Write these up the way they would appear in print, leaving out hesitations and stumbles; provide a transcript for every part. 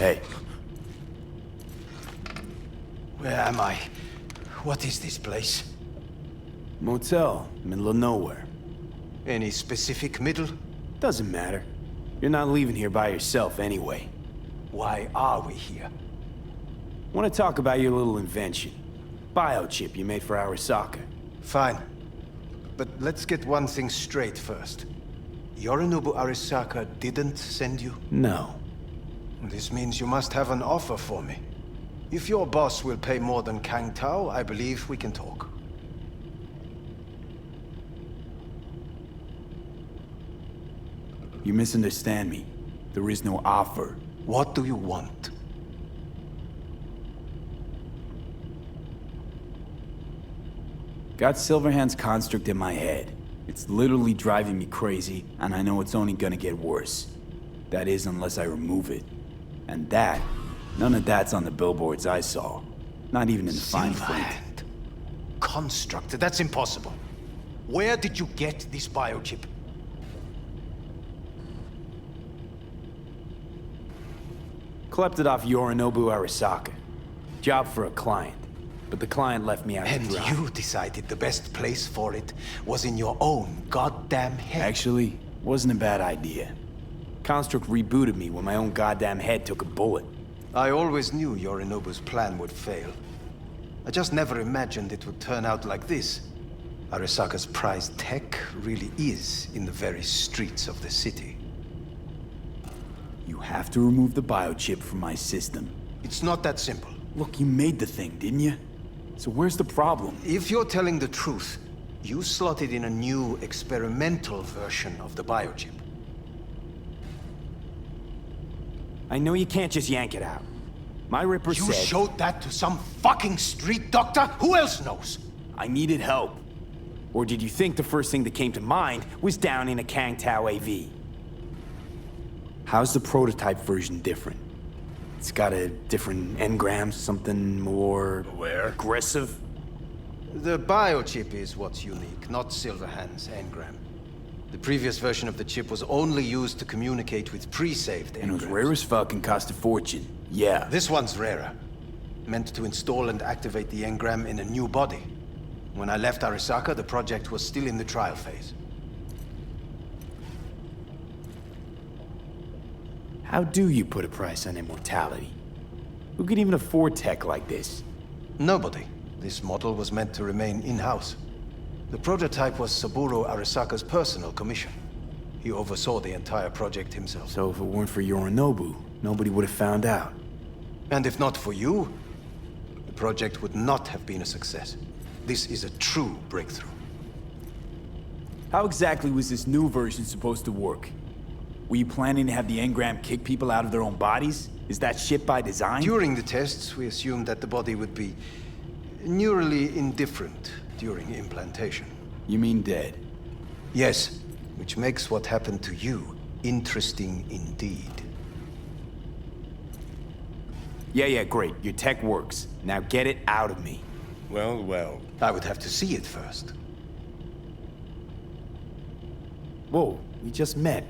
Hey. Where am I? What is this place? Motel, middle of nowhere. Any specific middle? Doesn't matter. You're not leaving here by yourself anyway. Why are we here? Want to talk about your little invention? Biochip you made for Arasaka. Fine. But let's get one thing straight first. Yorinobu Arasaka didn't send you? No. This means you must have an offer for me. If your boss will pay more than Kang Tao, I believe we can talk. You misunderstand me. There is no offer. What do you want? Got Silverhand's construct in my head. It's literally driving me crazy, and I know it's only gonna get worse. That is, unless I remove it. And that, none of that's on the billboards I saw. Not even in the fine print. Silverhand. Construct? That's impossible. Where did you get this biochip? Klept it off Yorinobu Arasaka. Job for a client. But the client left me out to And dry. you decided the best place for it was in your own goddamn head. Actually, wasn't a bad idea. Construct rebooted me when my own goddamn head took a bullet. I always knew Yorinobu's plan would fail. I just never imagined it would turn out like this. Arasaka's prized tech really is in the very streets of the city. You have to remove the biochip from my system. It's not that simple. Look, you made the thing, didn't you? So where's the problem? If you're telling the truth, you slotted in a new experimental version of the biochip. I know you can't just yank it out. My Ripper You said... showed that to some fucking street doctor? Who else knows? I needed help. Or did you think the first thing that came to mind was down in a Kang Tao AV? How's the prototype version different? It's got a different engram, something more... Where? Aggressive? The biochip is what's unique, not Silverhand's engram. The previous version of the chip was only used to communicate with pre-saved engrams. And it was rare as fuck and cost a fortune. Yeah. This one's rarer. Meant to install and activate the engram in a new body. When I left Arasaka, the project was still in the trial phase. How do you put a price on immortality? Who could even afford tech like this? Nobody. This model was meant to remain in-house. The prototype was Saburo Arasaka's personal commission. He oversaw the entire project himself. So if it weren't for Yorinobu, nobody would have found out. And if not for you, the project would not have been a success. This is a true breakthrough. How exactly was this new version supposed to work? Were you planning to have the engram kick people out of their own bodies? Is that shit by design? During the tests, we assumed that the body would be neurally indifferent during implantation. You mean dead? Yes, which makes what happened to you interesting indeed. Yeah, great. Your tech works. Now get it out of me. Well, well. I would have to see it first. Whoa, we just met.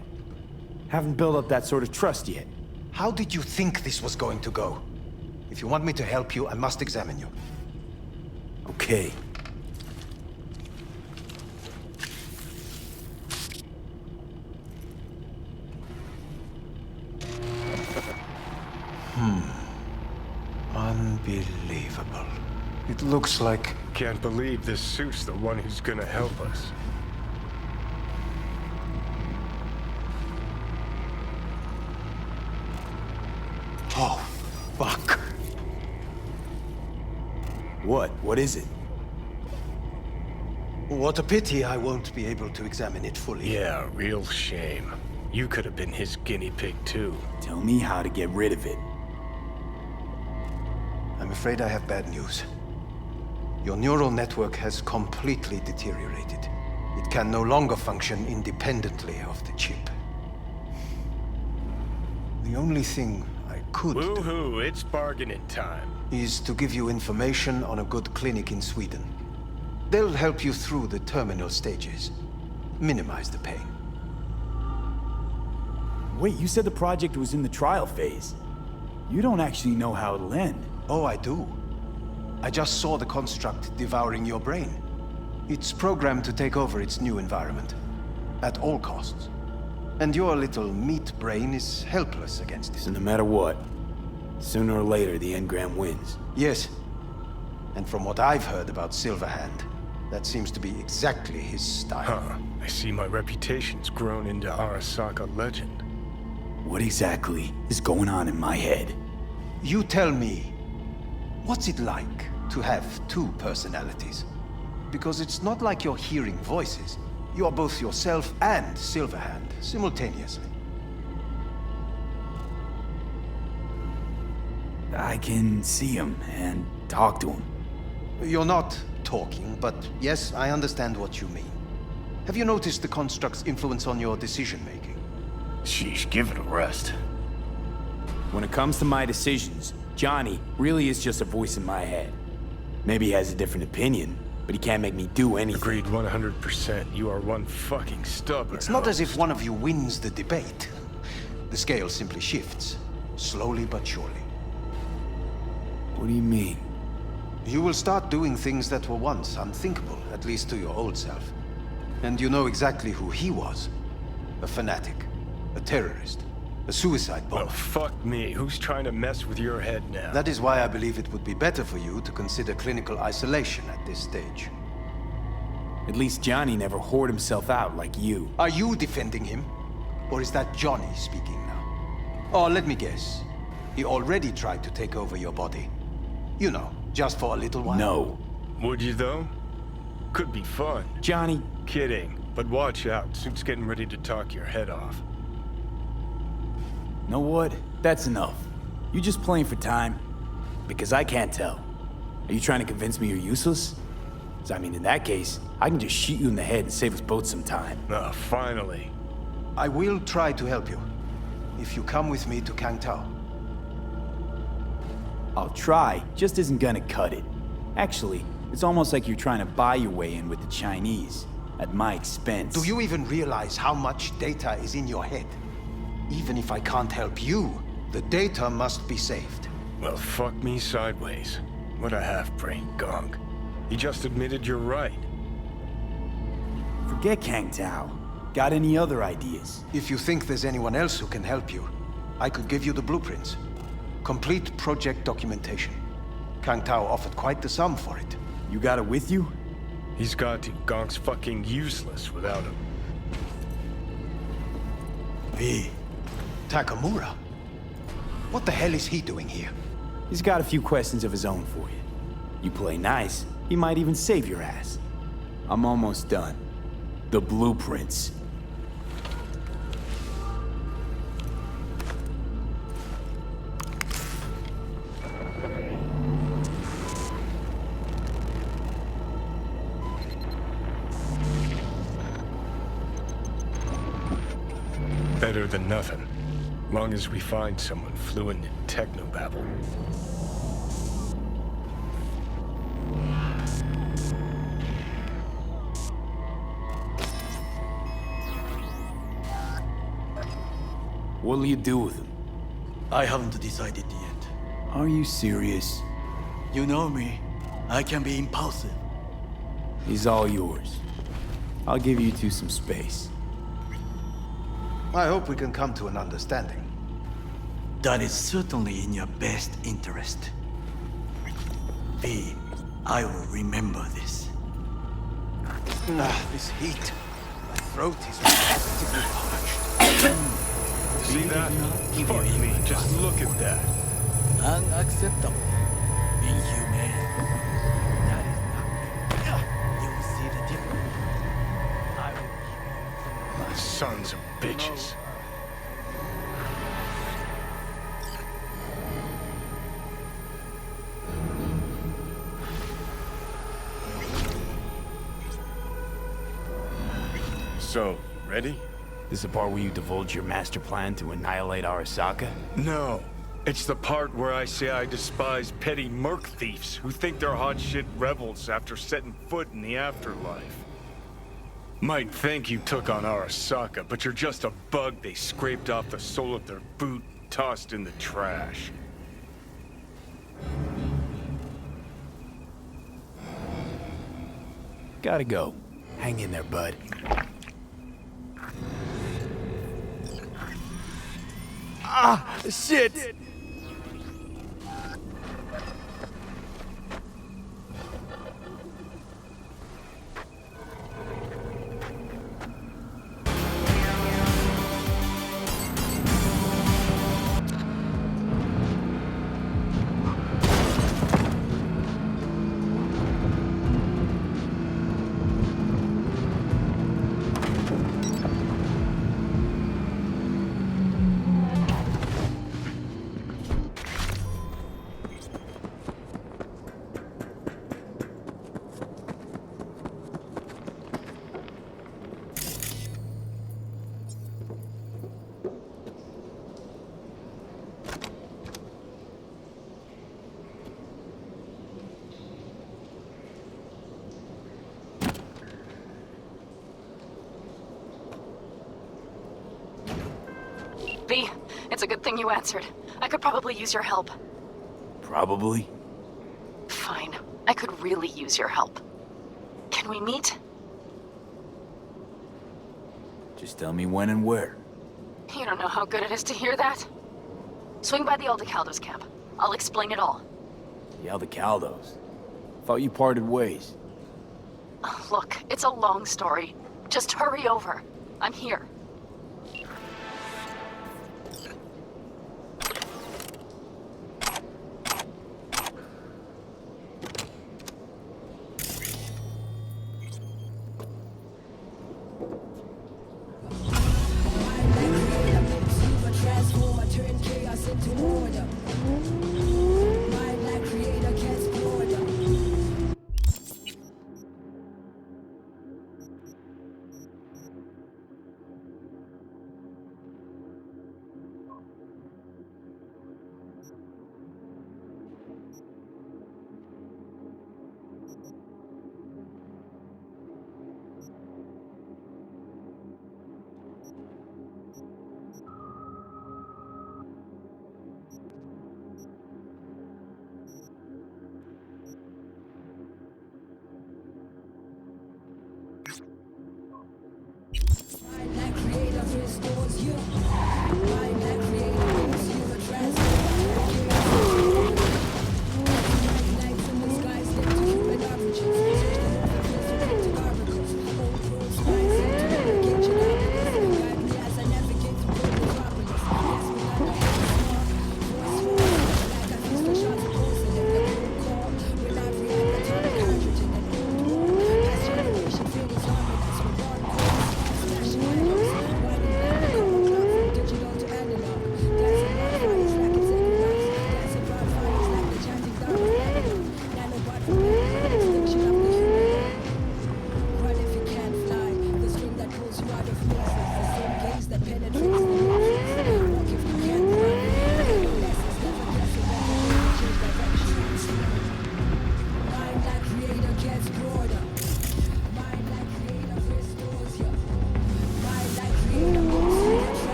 Haven't built up that sort of trust yet. How did you think this was going to go? If you want me to help you, I must examine you. Okay. Unbelievable. It looks like... Can't believe this suit's the one who's gonna help us. Oh, fuck. What? What is it? What a pity I won't be able to examine it fully. Yeah, real shame. You could have been his guinea pig too. Tell me how to get rid of it. I'm afraid I have bad news. Your neural network has completely deteriorated. It can no longer function independently of the chip. The only thing I could do Woohoo, it's bargaining time. is to give you information on a good clinic in Sweden. They'll help you through the terminal stages. Minimize the pain. Wait, you said the project was in the trial phase. You don't actually know how it'll end. Oh, I do. I just saw the construct devouring your brain. It's programmed to take over its new environment, at all costs. And your little meat brain is helpless against So it. no matter what, sooner or later the Engram wins. Yes. And from what I've heard about Silverhand, that seems to be exactly his style. Huh. I see my reputation's grown into Arasaka legend. What exactly is going on in my head? You tell me, what's it like to have two personalities? Because it's not like you're hearing voices. You are both yourself and Silverhand simultaneously. I can see him and talk to him. You're not talking, but yes, I understand what you mean. Have you noticed the construct's influence on your decision-making? Sheesh, give it a rest. When it comes to my decisions, Johnny really is just a voice in my head. Maybe he has a different opinion, but he can't make me do anything. Agreed 100%. You are one fucking stubborn. It's not as if one of you wins the debate. The scale simply shifts, slowly but surely. What do you mean? You will start doing things that were once unthinkable, at least to your old self. And you know exactly who he was. A fanatic, a terrorist, a suicide bomber. Well, fuck me. Who's trying to mess with your head now? That is why I believe it would be better for you to consider clinical isolation at this stage. At least Johnny never whored himself out like you. Are you defending him? Or is that Johnny speaking now? Oh, let me guess. He already tried to take over your body. You know, just for a little while. No. Would you, though? Could be fun. Johnny, Kidding. But watch out. Suit's getting ready to talk your head off. know what? That's enough. You just playing for time? Because I can't tell. Are you trying to convince me you're useless? 'Cause I mean, in that case, I can just shoot you in the head and save us both some time. Ah, finally. I will try to help you. If you come with me to Kangtao. I'll try, just isn't gonna cut it. Actually, it's almost like you're trying to buy your way in with the Chinese, at my expense. Do you even realize how much data is in your head? Even if I can't help you, the data must be saved. Well, fuck me sideways. What a half-brain gunk. He just admitted you're right. Forget Kang Tao. Got any other ideas? If you think there's anyone else who can help you, I could give you the blueprints. Complete project documentation. Kangtao offered quite the sum for it. You got it with you? He's got to. Gonk's fucking useless without him. V. Takamura? What the hell is he doing here? He's got a few questions of his own for you. You play nice, he might even save your ass. I'm almost done. The blueprints. Better than nothing. Long as we find someone fluent in technobabble. What'll you do with him? I haven't decided yet. Are you serious? You know me. I can be impulsive. He's all yours. I'll give you two some space. I hope we can come to an understanding. That is certainly in your best interest. V, I will remember this. This heat. My throat is positively parched. See that? Fuck me, just look at that. Unacceptable. Inhumane. That is not me. You will see the difference. I will give you Sons of bitches. So, ready? This is the part where you divulge your master plan to annihilate Arasaka? No. It's the part where I say I despise petty merc thieves who think they're hot shit rebels after setting foot in the afterlife. Might think you took on Arasaka, but you're just a bug they scraped off the sole of their boot and tossed in the trash. Gotta go. Hang in there, bud. Ah, shit! V, it's a good thing you answered. I could probably use your help. Probably. Fine. I could really use your help. Can we meet? Just tell me when and where. You don't know how good it is to hear that. Swing by the Aldecaldos camp. I'll explain it all. The Aldecaldos. Thought you parted ways. Look, it's a long story. Just hurry over. I'm here.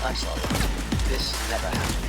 I'm sorry. This never happened.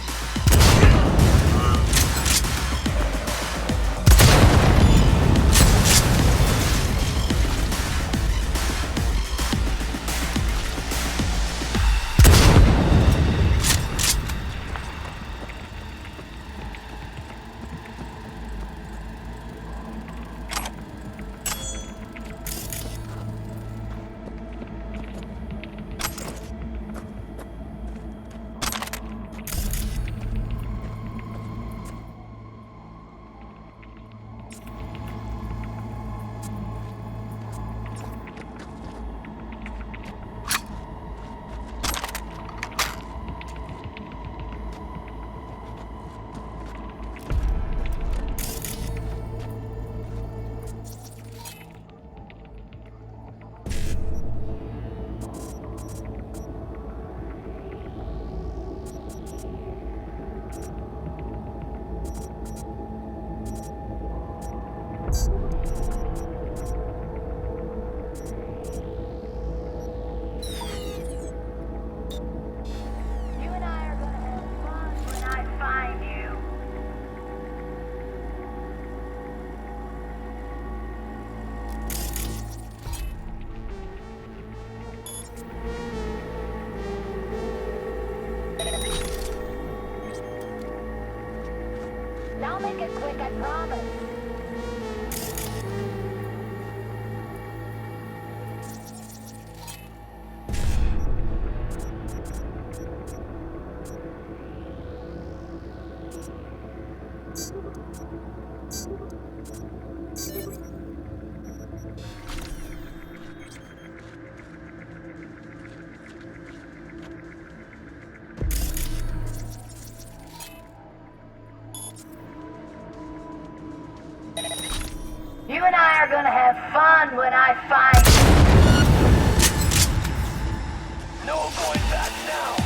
I'll make it quick, I promise. You and I are gonna have fun when I find you. No going back now.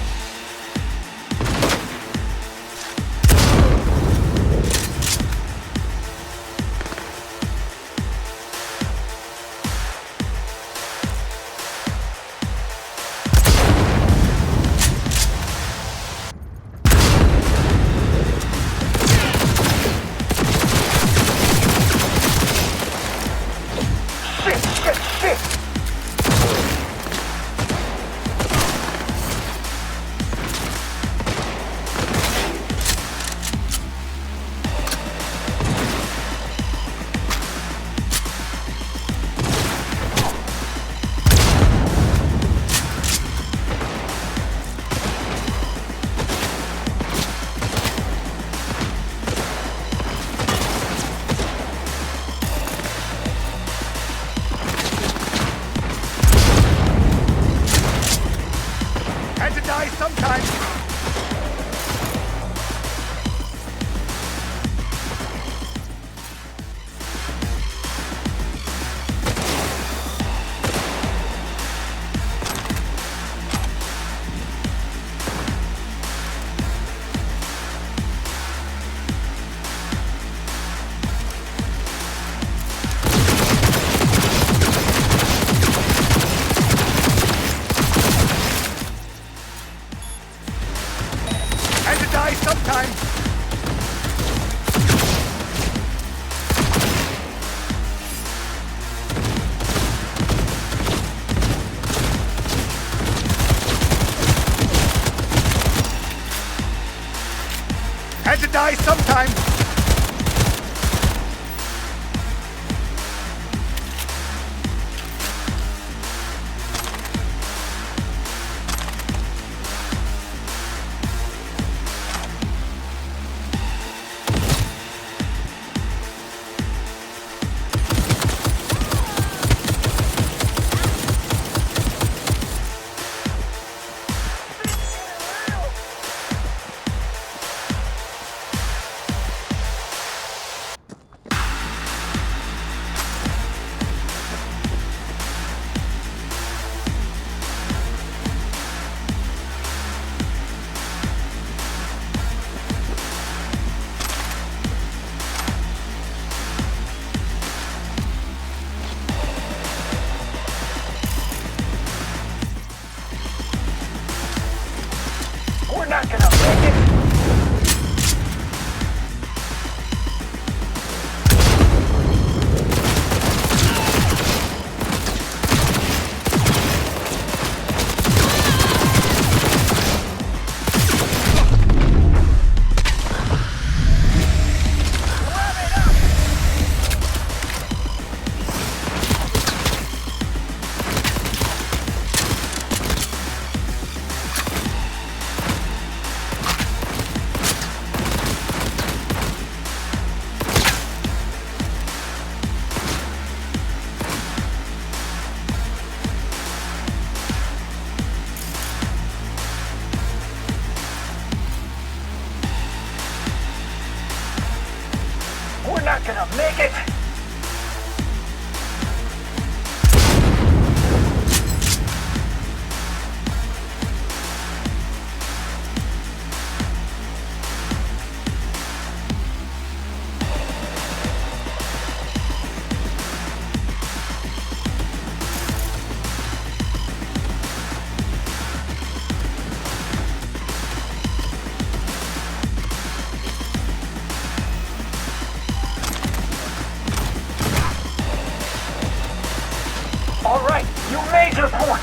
Had to die sometime. We're not gonna make it. We're not gonna make it! All right, you made your point!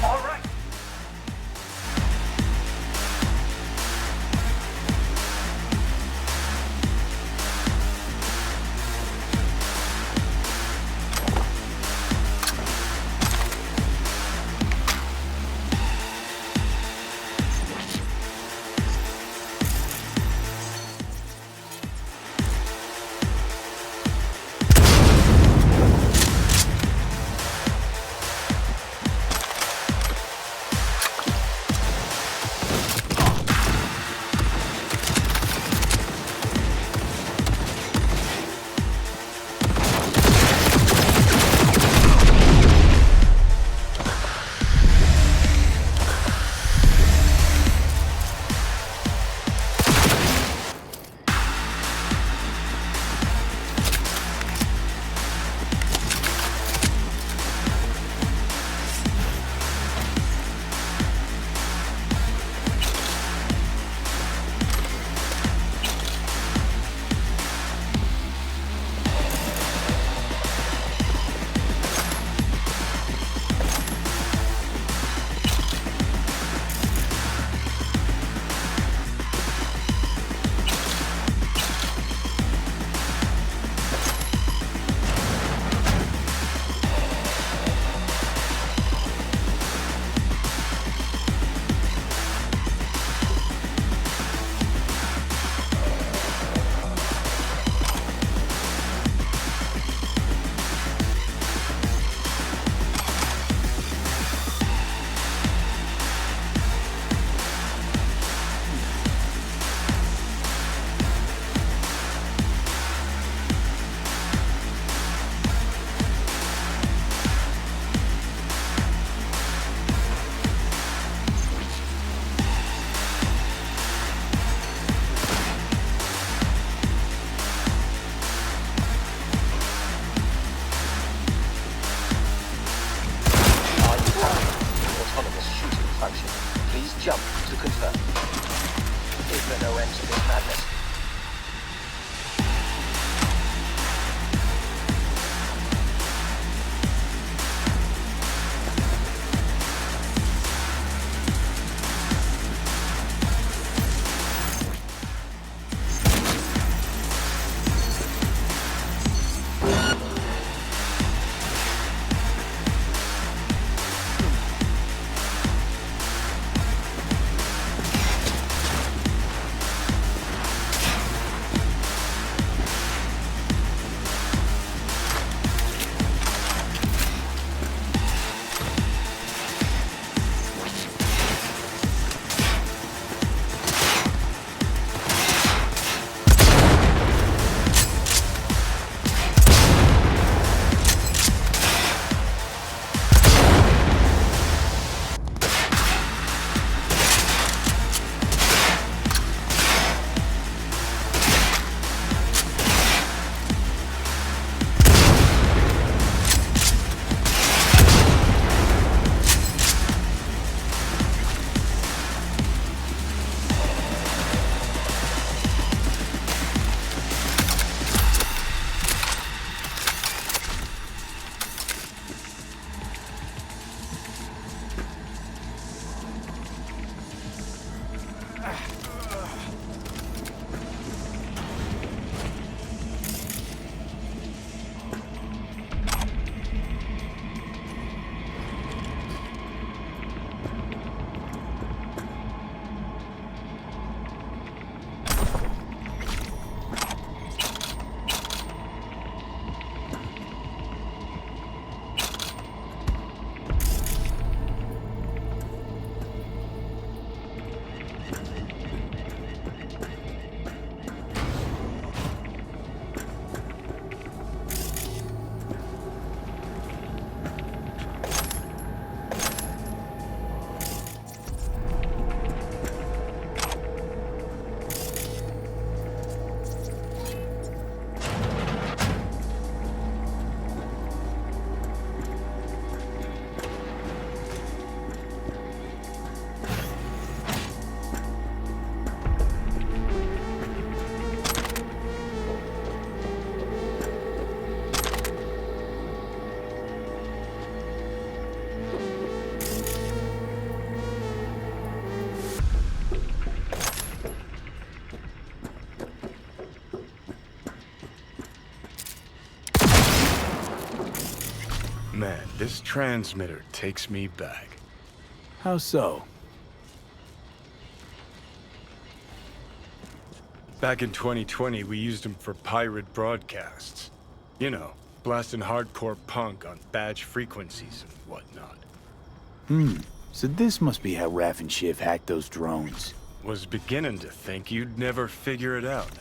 All right. Jump to confirm. Is there no end to this madness? This transmitter takes me back. How so? Back in 2020, we used them for pirate broadcasts. You know, blasting hardcore punk on badge frequencies and whatnot. So this must be how Raff and Shiv hacked those drones. Was beginning to think you'd never figure it out.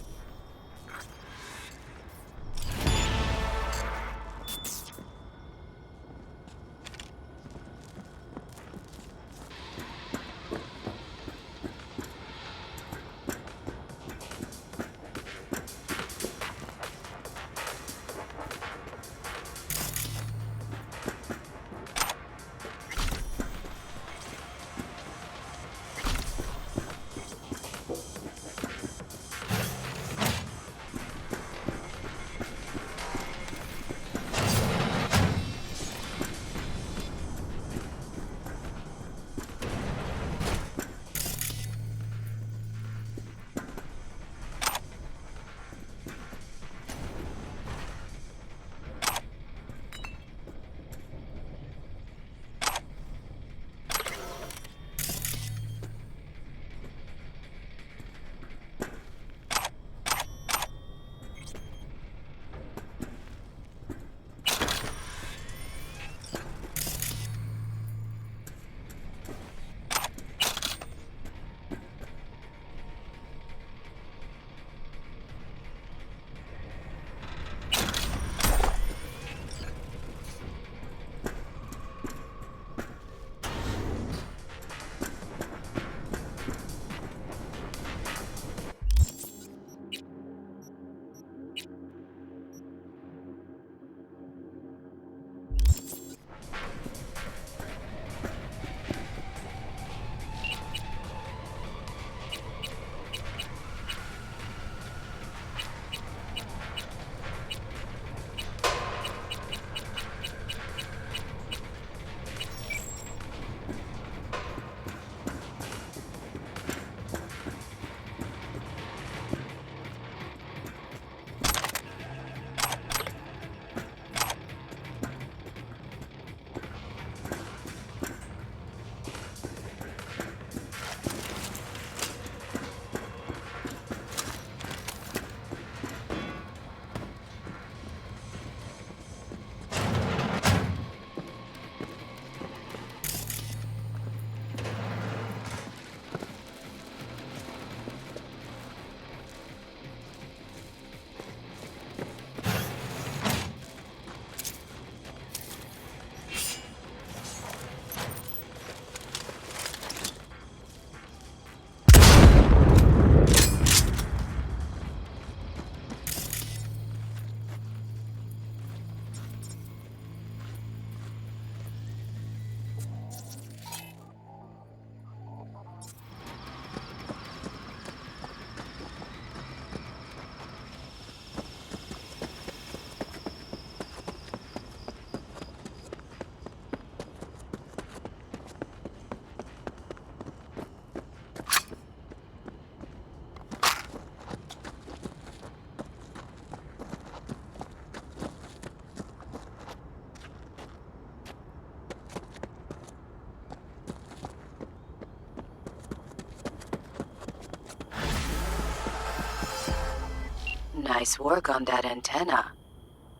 Nice work on that antenna.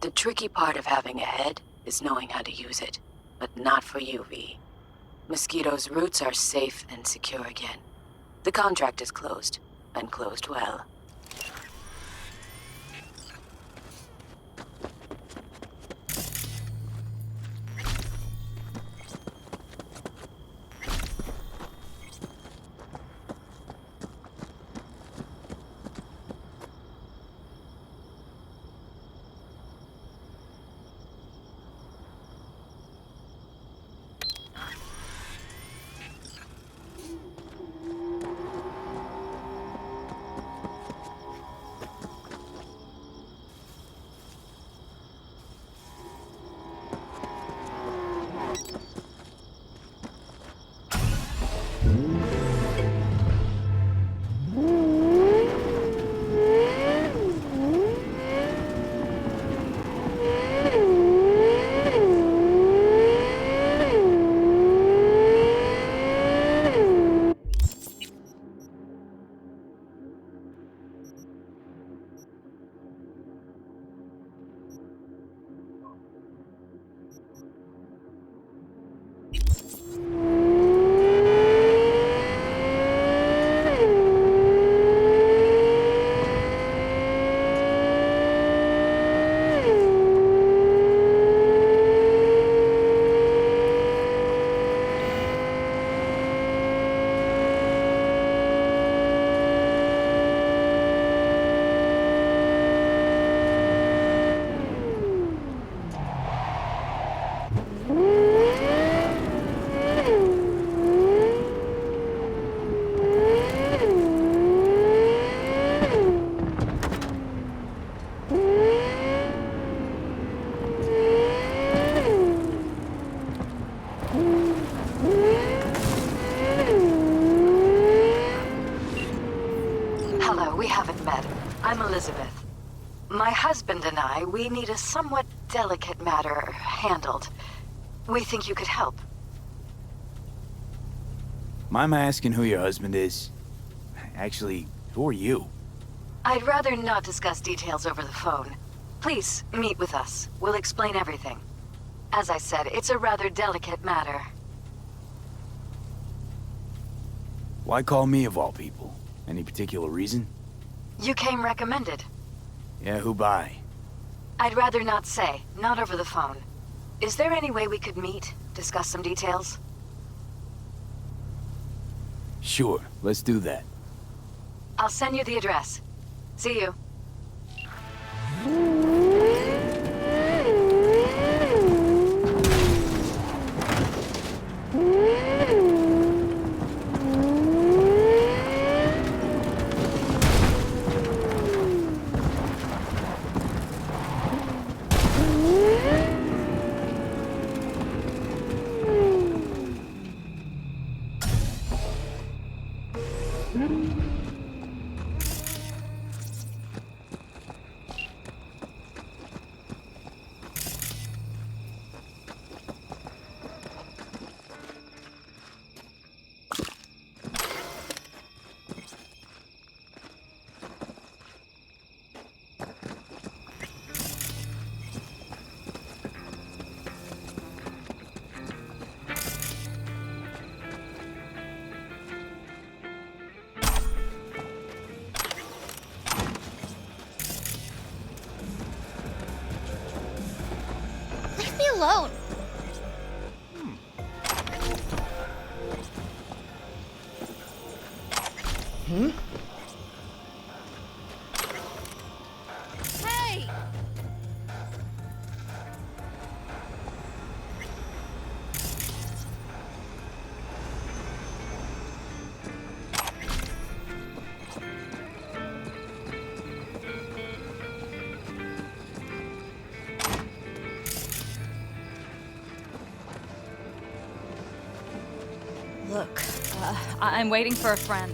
The tricky part of having a head is knowing how to use it. But not for you, V. Mosquito's roots are safe and secure again. The contract is closed, and closed well. Elizabeth. My husband and I, we need a somewhat delicate matter handled. We think you could help. Mind my asking who your husband is? Actually, who are you? I'd rather not discuss details over the phone. Please, meet with us. We'll explain everything. As I said, it's a rather delicate matter. Why call me of all people? Any particular reason? You came recommended. Yeah, who by? I'd rather not say, not over the phone. Is there any way we could meet, discuss some details? Sure, let's do that. I'll send you the address. See you. Leave me alone. Hey! Look, I'm waiting for a friend.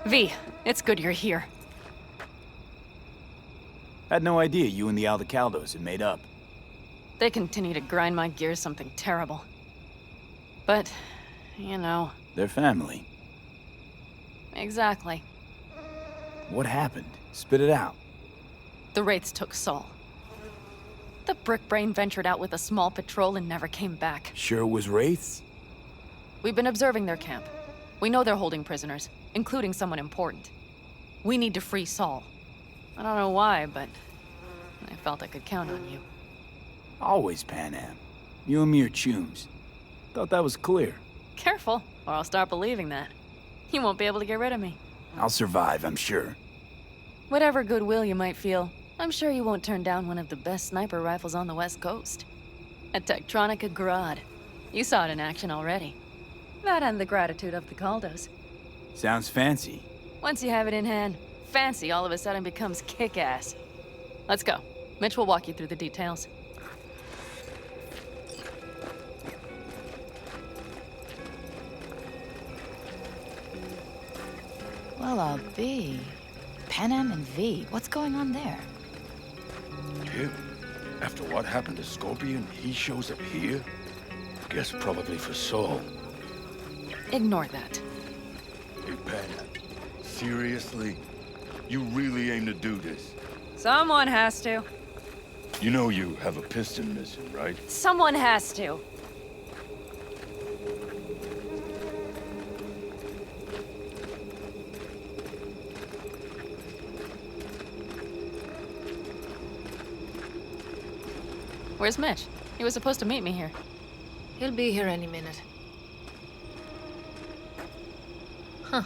V, it's good you're here. Had no idea you and the Aldecaldos had made up. They continue to grind my gears something terrible. But, you know... They're family. Exactly. What happened? Spit it out. The Wraiths took Saul. The Brickbrain ventured out with a small patrol and never came back. Sure it was Wraiths? We've been observing their camp. We know they're holding prisoners, including someone important. We need to free Saul. I don't know why, but I felt I could count on you. Always Pan Am. You and me are chums. Thought that was clear. Careful, or I'll start believing that. You won't be able to get rid of me. I'll survive, I'm sure. Whatever goodwill you might feel, I'm sure you won't turn down one of the best sniper rifles on the West Coast. A Tektronica Grad. You saw it in action already. That and the gratitude of the Caldos. Sounds fancy. Once you have it in hand, fancy all of a sudden becomes kick-ass. Let's go. Mitch will walk you through the details. Well, I'll be. Panam and V, what's going on there? Him? After what happened to Scorpion, he shows up here? Guess probably for Saul. Ignore that. Hey, Panam, seriously? You really aim to do this? Someone has to. You know you have a piston missing, right? Someone has to. Where's Mitch? He was supposed to meet me here. He'll be here any minute. Huh.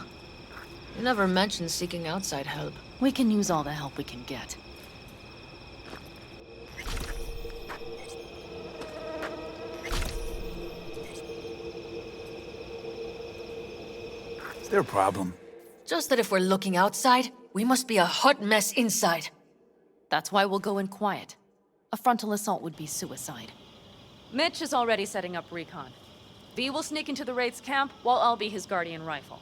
You never mentioned seeking outside help. We can use all the help we can get. Is there a problem? Just that if we're looking outside, we must be a hot mess inside. That's why we'll go in quiet. A frontal assault would be suicide. Mitch is already setting up recon. V will sneak into the Wraith's camp, while I'll be his guardian rifle.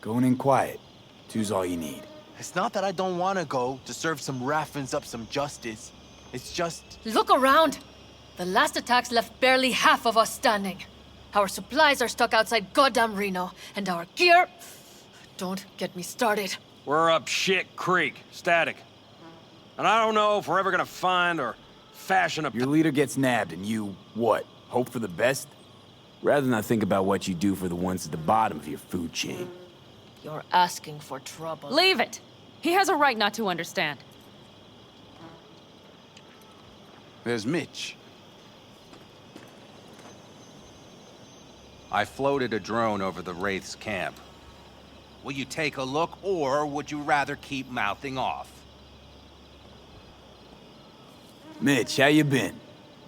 Going in quiet. Two's all you need. It's not that I don't want to go to serve some Raffins up some justice. It's just... Look around! The last attacks left barely half of us standing. Our supplies are stuck outside goddamn Reno, and our gear... Don't get me started. We're up shit creek, static. And I don't know if we're ever gonna find or fashion a... Your leader gets nabbed and you, what, hope for the best? Rather not think about what you do for the ones at the bottom of your food chain. You're asking for trouble. Leave it! He has a right not to understand. There's Mitch. I floated a drone over the Wraith's camp. Will you take a look, or would you rather keep mouthing off? Mitch, how you been?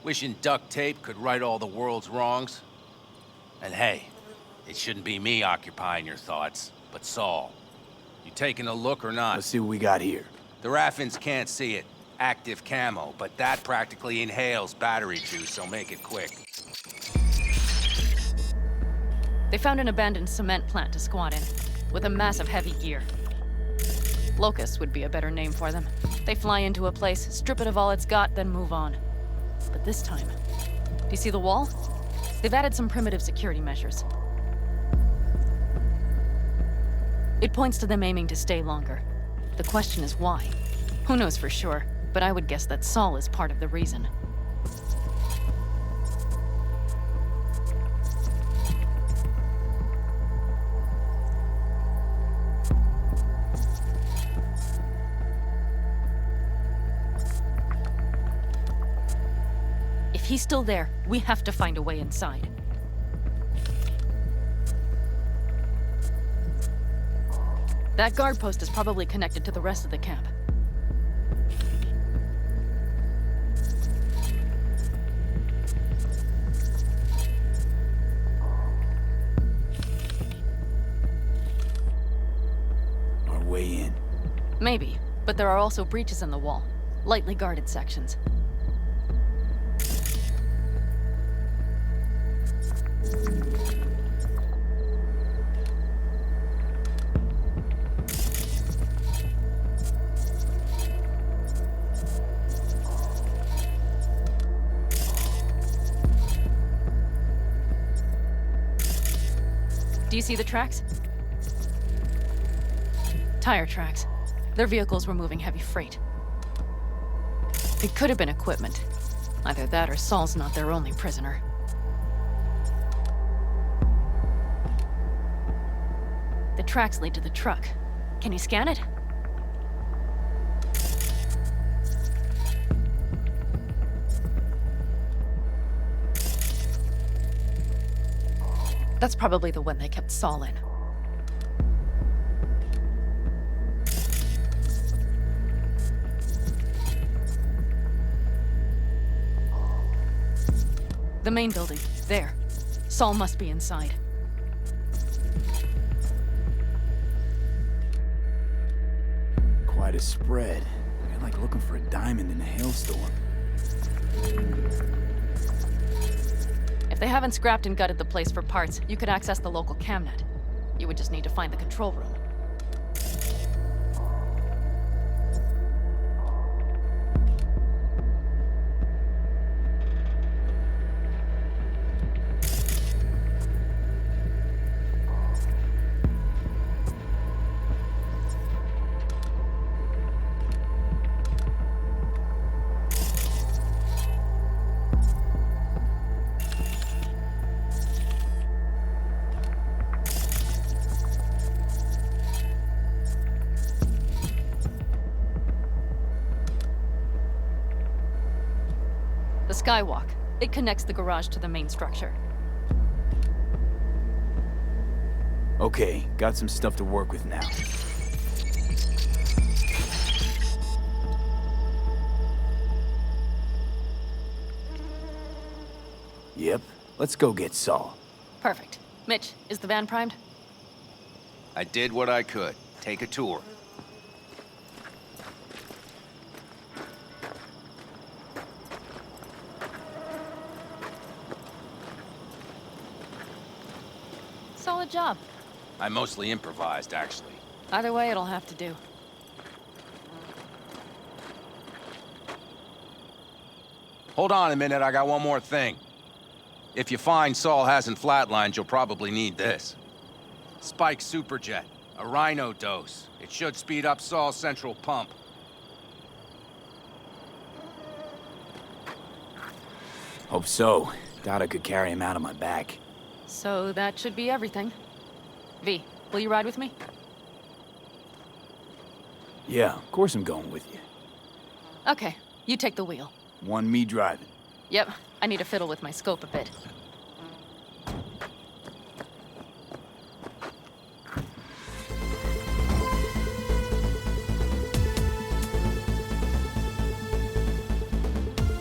Wishing duct tape could right all the world's wrongs? And hey, it shouldn't be me occupying your thoughts, but Saul. You taking a look or not? Let's see what we got here. The Raffins can't see it. Active camo, but that practically inhales battery juice, so make it quick. They found an abandoned cement plant to squat in, with a massive heavy gear. Locusts would be a better name for them. They fly into a place, strip it of all it's got, then move on. But this time, do you see the wall? They've added some primitive security measures. It points to them aiming to stay longer. The question is why? Who knows for sure, but I would guess that Saul is part of the reason. If he's still there, we have to find a way inside. That guard post is probably connected to the rest of the camp. Our way in. Maybe, but there are also breaches in the wall. Lightly guarded sections. Do you see the tracks? Tire tracks. Their vehicles were moving heavy freight. It could have been equipment. Either that or Saul's not their only prisoner. The tracks lead to the truck. Can you scan it? That's probably the one they kept Saul in. The main building. There. Saul must be inside. Quite a spread. You're like looking for a diamond in a hailstorm. If they haven't scrapped and gutted the place for parts, you could access the local camnet. You would just need to find the control room. skywalk. It connects the garage to the main structure. Okay, got some stuff to work with now. Yep, let's go get Saul. Perfect. Mitch, is the van primed? I did what I could. Take a tour. Solid job. I mostly improvised, actually. Either way, it'll have to do. Hold on a minute, I got one more thing. If you find Saul hasn't flatlined, you'll probably need this. Spike Superjet, a Rhino dose. It should speed up Saul's central pump. Hope so. Doubt I could carry him out on my back. So that should be everything. V, will you ride with me? Yeah, of course I'm going with you. Okay, you take the wheel. Me driving. Yep, I need to fiddle with my scope a bit.